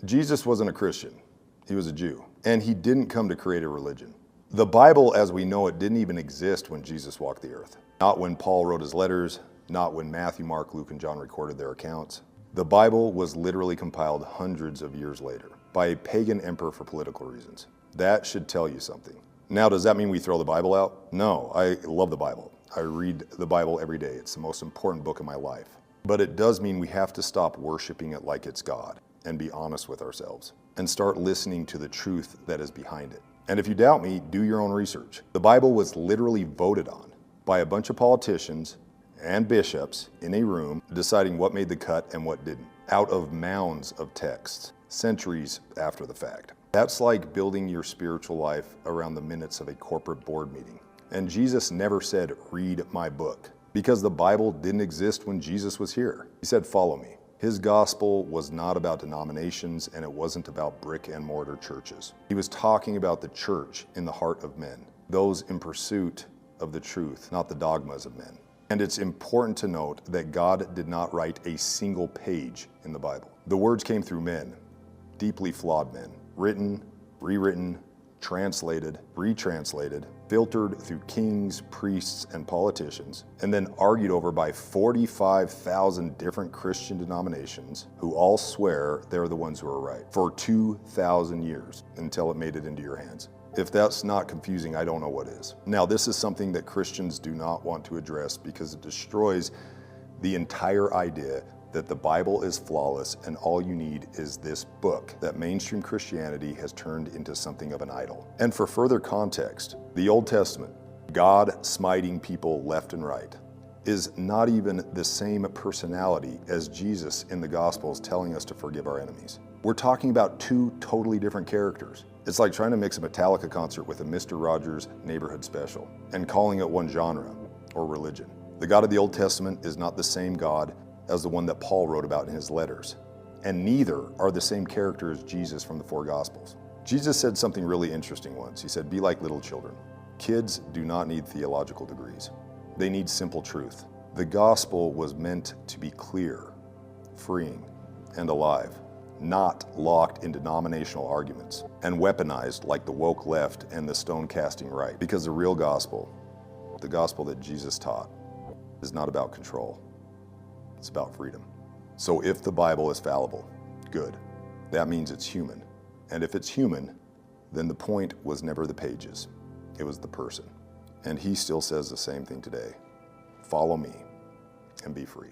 Jesus wasn't a Christian. He was a Jew. And he didn't come to create a religion. The Bible, as we know it, didn't even exist when Jesus walked the earth. Not when Paul wrote his letters, not when Matthew, Mark, Luke, and John recorded their accounts. The Bible was literally compiled hundreds of years later by a pagan emperor for political reasons. That should tell you something. Now, does that mean we throw the Bible out? No, I love the Bible. I read the Bible every day. It's the most important book in my life. But it does mean we have to stop worshiping it like it's God and be honest with ourselves and start listening to the truth that is behind it. And if you doubt me, do your own research. The Bible was literally voted on by a bunch of politicians and bishops in a room deciding what made the cut and what didn't, out of mounds of texts, centuries after the fact. That's like building your spiritual life around the minutes of a corporate board meeting. And Jesus never said, read my book, because the Bible didn't exist when Jesus was here. He said, follow me. His gospel was not about denominations, and it wasn't about brick and mortar churches. He was talking about the church in the heart of men, those in pursuit of the truth, not the dogmas of men. And it's important to note that God did not write a single page in the Bible. The words came through men, deeply flawed men, written, rewritten, translated, retranslated, filtered through kings, priests, and politicians, and then argued over by 45,000 different Christian denominations who all swear they're the ones who are right for 2,000 years until it made it into your hands. If that's not confusing, I don't know what is. Now, this is something that Christians do not want to address because it destroys the entire idea that the Bible is flawless and all you need is this book that mainstream Christianity has turned into something of an idol. And for further context, the Old Testament, God smiting people left and right, is not even the same personality as Jesus in the Gospels telling us to forgive our enemies. We're talking about two totally different characters. It's like trying to mix a Metallica concert with a Mr. Rogers Neighborhood Special and calling it one genre or religion. The God of the Old Testament is not the same God as the one that Paul wrote about in his letters, and neither are the same character as Jesus from the four Gospels. Jesus said something really interesting once. He said, be like little children. Kids do not need theological degrees. They need simple truth. The gospel was meant to be clear, freeing, and alive, not locked in denominational arguments and weaponized like the woke left and the stone-casting right. Because the real gospel, the gospel that Jesus taught, is not about control. It's about freedom. So if the Bible is fallible, good. That means it's human. And if it's human, then the point was never the pages. It was the person. And he still says the same thing today. Follow me and be free.